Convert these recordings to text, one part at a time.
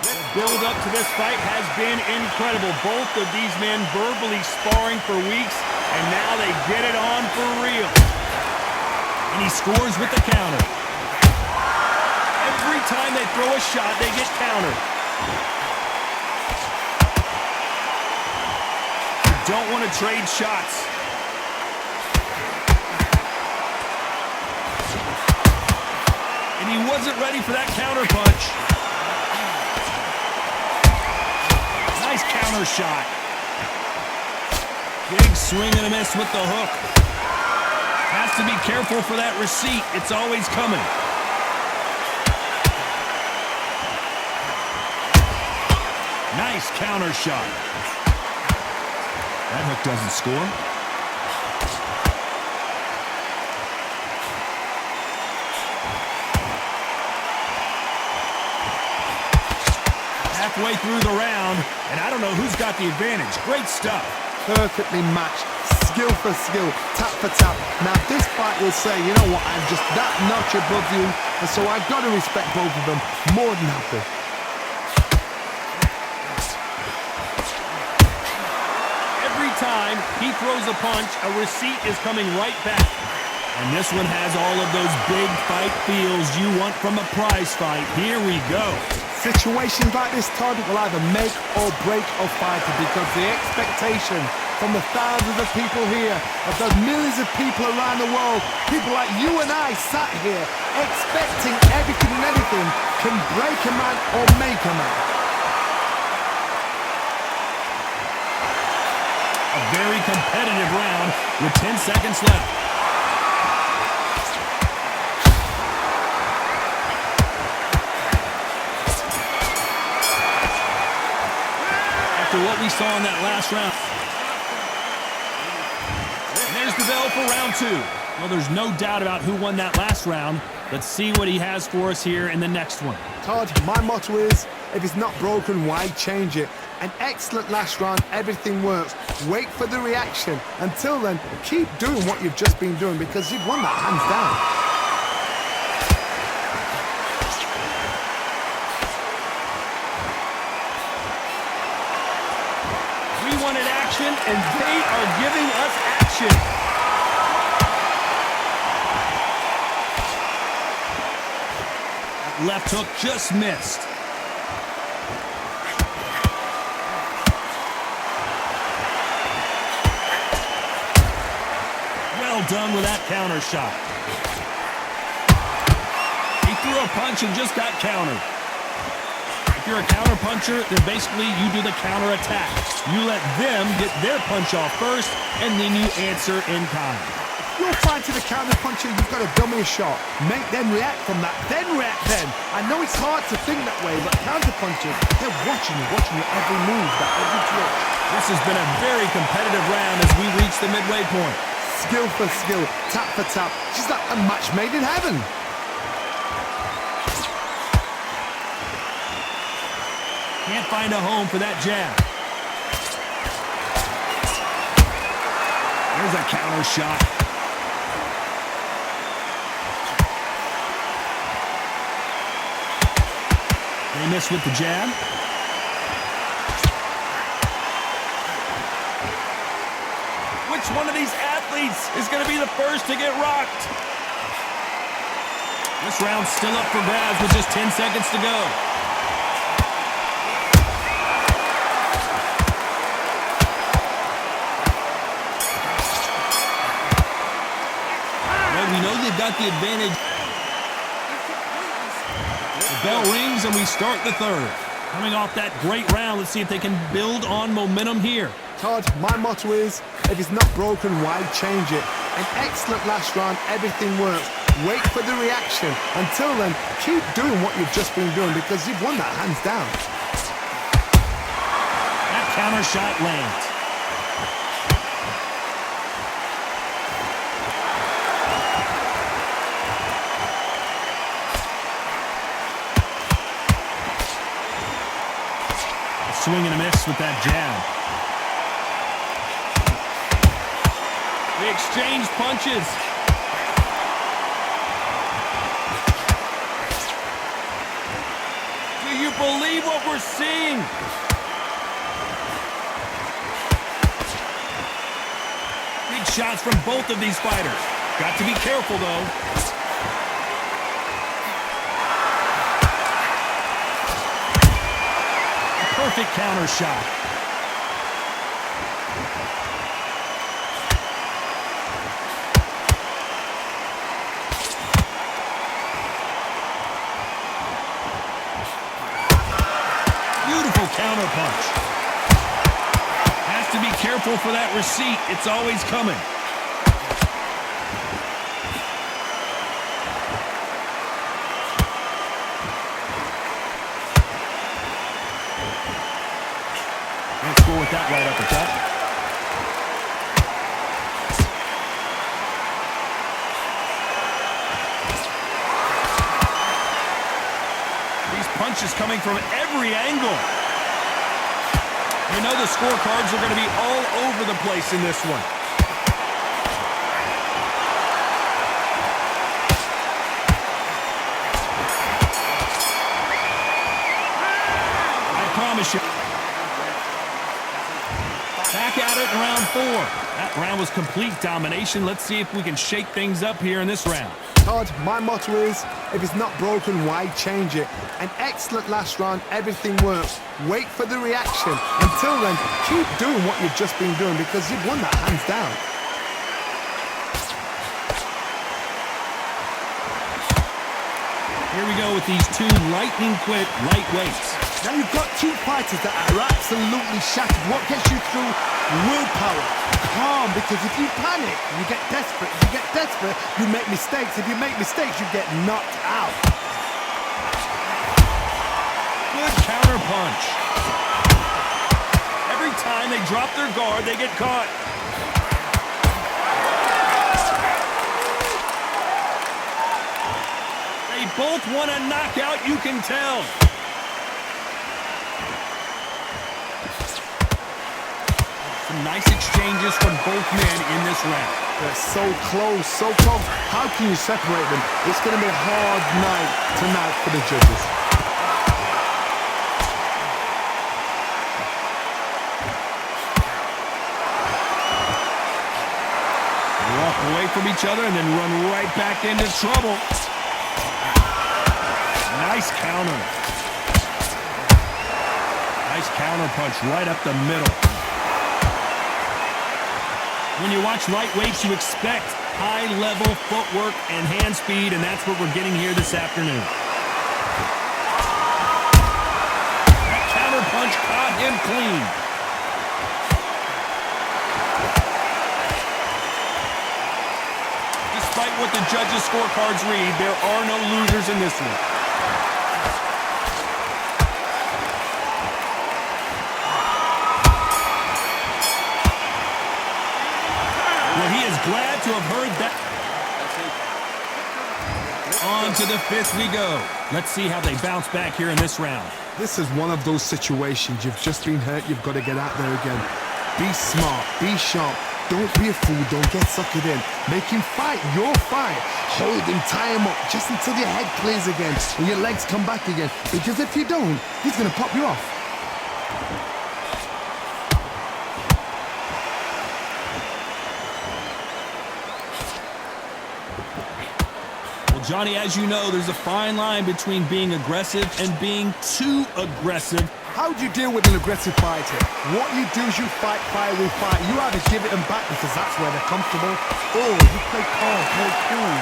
The build-up to this fight has been incredible. Both of these men verbally sparring for weeks, and now they get it on for real. And he scores with the counter. Every time they throw a shot, they get countered. You don't want to trade shots. And he wasn't ready for that counter punch. Nice counter shot. Big swing and a miss with the hook. Has to be careful for that receipt. It's always coming. Nice counter shot. That hook doesn't score. Halfway through the round, and I don't know who's got the advantage. Great stuff. Perfectly matched, skill for skill, tap for tap. Now this fight will say, you know what, I'm just that notch above you, and so I've got to respect both of them more than happy. Every time he throws a punch, a receipt is coming right back. And this one has all of those big fight feels you want from a prize fight. Here we go. Situations like this, Todd, will either make or break a fighter, because the expectation from the thousands of people here, of those millions of people around the world, people like you and I sat here expecting everything and anything, can break a man or make a man. A very competitive round with 10 seconds left. What we saw in that last round. And there's the bell for round 2. Well, there's no doubt about who won that last round. Let's see what he has for us here in the next one. Todd, my motto is, if it's not broken, why change it? An excellent last round, everything works. Wait for the reaction. Until then, keep doing what you've just been doing, because you've won that hands down. And they are giving us action. That left hook just missed. Well done with that counter shot. He threw a punch and just got countered. If you're a counter puncher, then basically you do the counter attack. You let them get their punch off first, and then you answer in kind. You're fighting a counter puncher, you've got to dummy a shot. Make them react from that, then react then. I know it's hard to think that way, but counter punchers, they're watching your every move, that every twitch. This has been a very competitive round as we reach the midway point. Skill for skill, tap for tap. She's like a match made in heaven. Can't find a home for that jab. There's a counter shot. They miss with the jab. Which one of these athletes is going to be the first to get rocked? This round's still up for grabs with just 10 seconds to go. We know they've got the advantage. The bell rings and we start the third. Coming off that great round, let's see if they can build on momentum here. Todd, my motto is, if it's not broken, why change it? An excellent last round, everything works. Wait for the reaction. Until then, keep doing what you've just been doing, because you've won that hands down. That counter shot lands. Swing and a miss with that jab. They exchanged punches. you believe what we're seeing? Big shots from both of these fighters. Got to be careful, though. A perfect counter shot. Beautiful counter punch. Has to be careful for that receipt. It's always coming. Let's go with that right uppercut. These punches coming from every angle. You know the scorecards are going to be all over the place in this one. I promise you. Back at it in round 4. That round was complete domination. Let's see if we can shake things up here in this round. Todd, my motto is, if it's not broken, why change it? An excellent last round, everything works. Wait for the reaction. Until then, keep doing what you've just been doing because you've won that hands down. Here we go with these two lightning-quick lightweights. Now you've got two fighters that are absolutely shattered. What gets you through? Willpower. Calm, because if you panic, you get desperate. If you get desperate, you make mistakes. If you make mistakes, you get knocked out. Good counter punch. Every time they drop their guard, they get caught. They both want a knockout, you can tell. Some nice exchanges from both men in this round. They're so close, so close. How can you separate them? It's going to be a hard night tonight for the judges. Walk away from each other and then run right back into trouble. Nice counter. Nice counter punch right up the middle. When you watch lightweights, you expect high-level footwork and hand speed, and that's what we're getting here this afternoon. That counter punch caught him clean. Despite what the judges' scorecards read, there are no losers in this one. Well, he is glad to have heard that. On to the 5th we go. Let's see how they bounce back here in this round. This is one of those situations. You've just been hurt. You've got to get out there again. Be smart. Be sharp. Don't be a fool. Don't get suckered in. Make him fight your fight. Hold him, tie him up, just until your head clears again and your legs come back again. Because if you don't, he's going to pop you off. Well, Johnny, as you know, there's a fine line between being aggressive and being too aggressive. How do you deal with an aggressive fighter? What you do is you fight fire with fire. You either give it them back because that's where they're comfortable, or you play calm, play cool.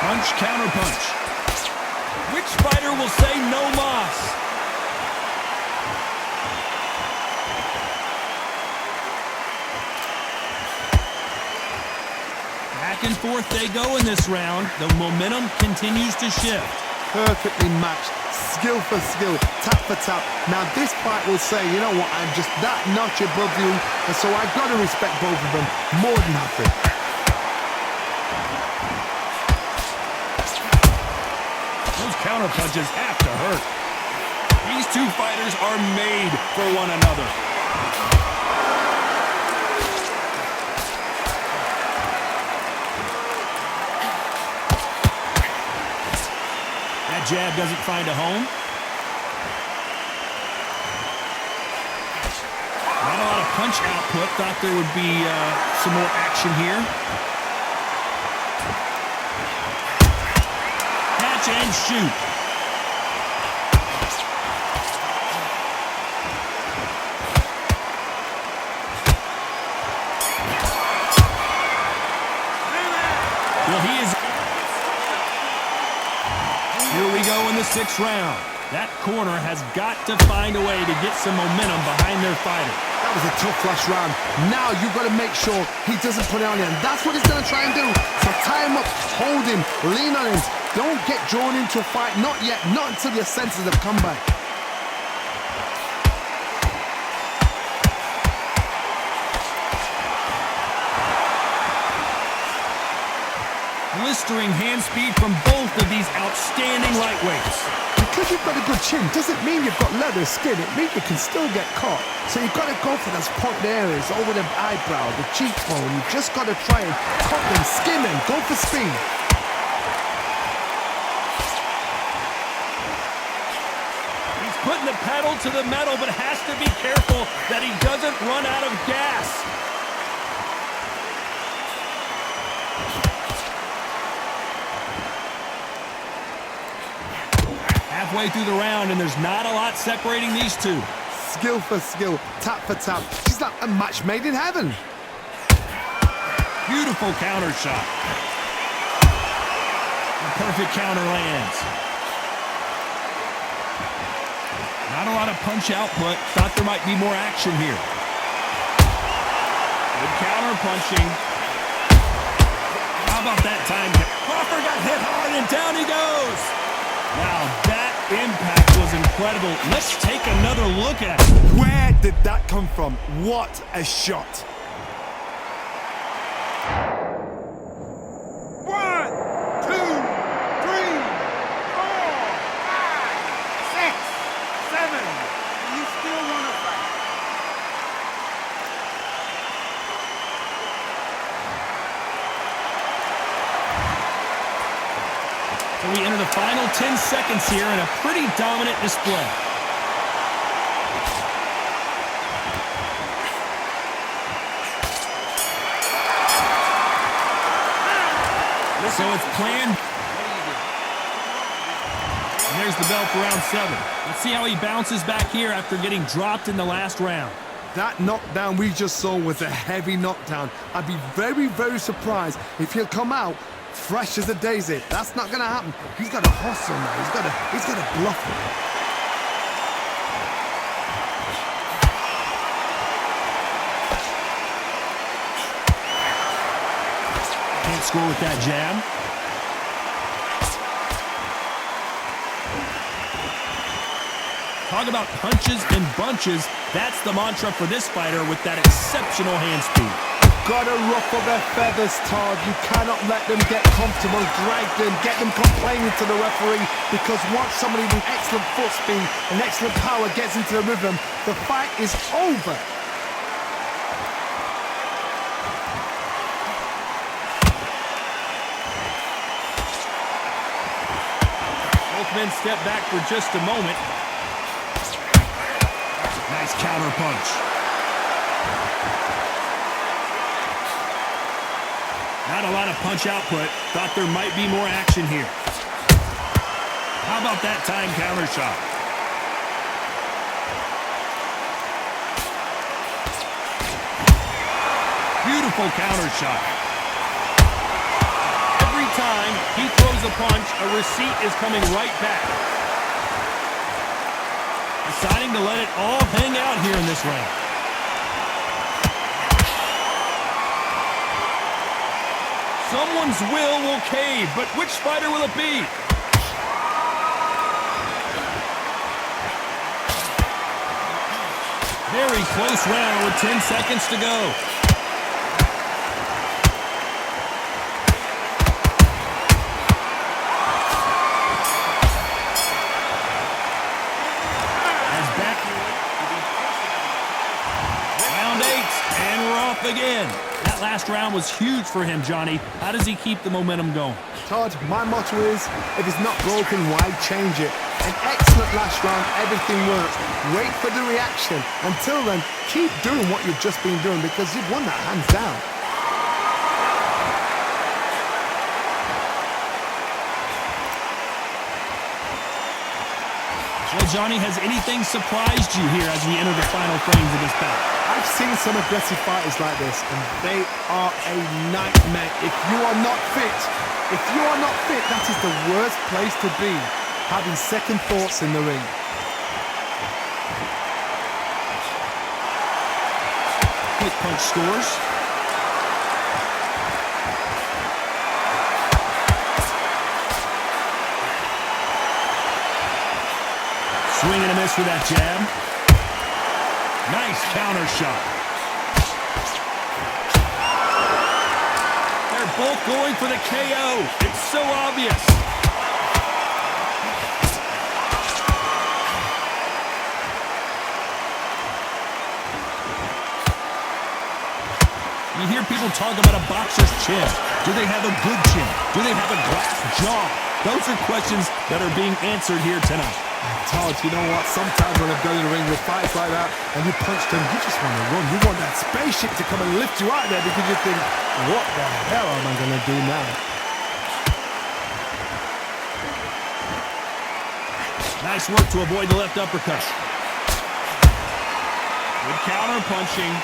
Punch, counter punch. Which fighter will say no mas? Back and forth they go in this round. The momentum continues to shift. Perfectly matched, skill for skill, tap for tap. Now this fight will say, you know what, I'm just that notch above you, and so I've got to respect both of them more than happy. Those counter punches have to hurt. These two fighters are made for one another. jab doesn't find a home. Not a lot of punch output. Thought there would be some more action here. Catch and shoot. Well, he is. Here we go in the 6th round. That corner has got to find a way to get some momentum behind their fighter. That was a tough flash round. Now you've got to make sure he doesn't put it on him. That's what he's going to try and do. So tie him up, hold him, lean on him. Don't get drawn into a fight. Not yet. Not until your senses have come back. Blistering hand speed from both of these outstanding lightweights. Because you've got a good chin doesn't mean you've got leather skin. It means you can still get caught. So you've got to go for those pointed areas over the eyebrow, the cheekbone. You've just got to try and cut them, skin them, go for speed. He's putting the pedal to the metal, but has to be careful that he doesn't run out of gas. Halfway through the round, and there's not a lot separating these two. Skill for skill, tap for tap. She's like a match made in heaven. Beautiful counter shot. The perfect counter lands. Not a lot of punch output. Thought there might be more action here. Good counter punching. How about that time? Crawford got hit hard, and down he goes. Wow, that impact was incredible. Let's take another look at it. Where did that come from? What a shot. 1, 2, 3, 4, 5, 6, 7. You still want to fight? So we enter the final 10 seconds here in a pretty dominant display. So it's planned. And there's the bell for round 7. Let's see how he bounces back here after getting dropped in the last round. That knockdown we just saw was a heavy knockdown. I'd be very, very surprised if he'll come out fresh as a daisy. That's not going to happen. He's got to hustle now. He's got to bluff it. Can't score with that jab. Talk about punches and bunches. That's the mantra for this fighter with that exceptional hand speed. Gotta ruffle their feathers, Todd. You cannot let them get comfortable, drag them, get them complaining to the referee, because once somebody with excellent foot speed and excellent power gets into the rhythm, the fight is over. Both men step back for just a moment. Nice counter punch. Not a lot of punch output. Thought there might be more action here. How about that time counter shot? Beautiful counter shot. Every time he throws a punch, a receipt is coming right back. Deciding to let it all hang out here in this round. Someone's will cave, but which fighter will it be? Very close round with 10 seconds to go. As back round 8, and we're off again. That That last round was huge for him, Johnny. How does he keep the momentum going? Todd, my motto is, if it's not broken, why change it? An excellent last round, everything works. Wait for the reaction. Until then, keep doing what you've just been doing because you've won that hands down. Well, Johnny, has anything surprised you here as we enter the final frames of this bout? I've seen some aggressive fighters like this, and they are a nightmare. If you are not fit, that is the worst place to be, having second thoughts in the ring. Quick punch scores. Swing and a miss with that jab. Nice counter shot. They're both going for the KO. It's so obvious. You hear people talk about a boxer's chin. Do they have a good chin? Do they have a glass jaw? Those are questions that are being answered here tonight. Todd, you know what? Sometimes when I've gone in the ring with fights like that and you punch them, you just want to run. You want that spaceship to come and lift you out there because you think, what the hell am I going to do now? Nice work to avoid the left uppercut. Good counter punching.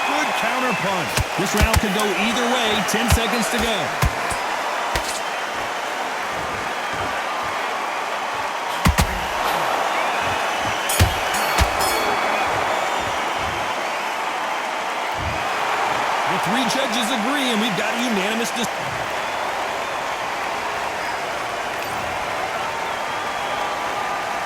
Good counter punch. This round could go either way. 10 seconds to go. The three judges agree, and we've got a unanimous decision.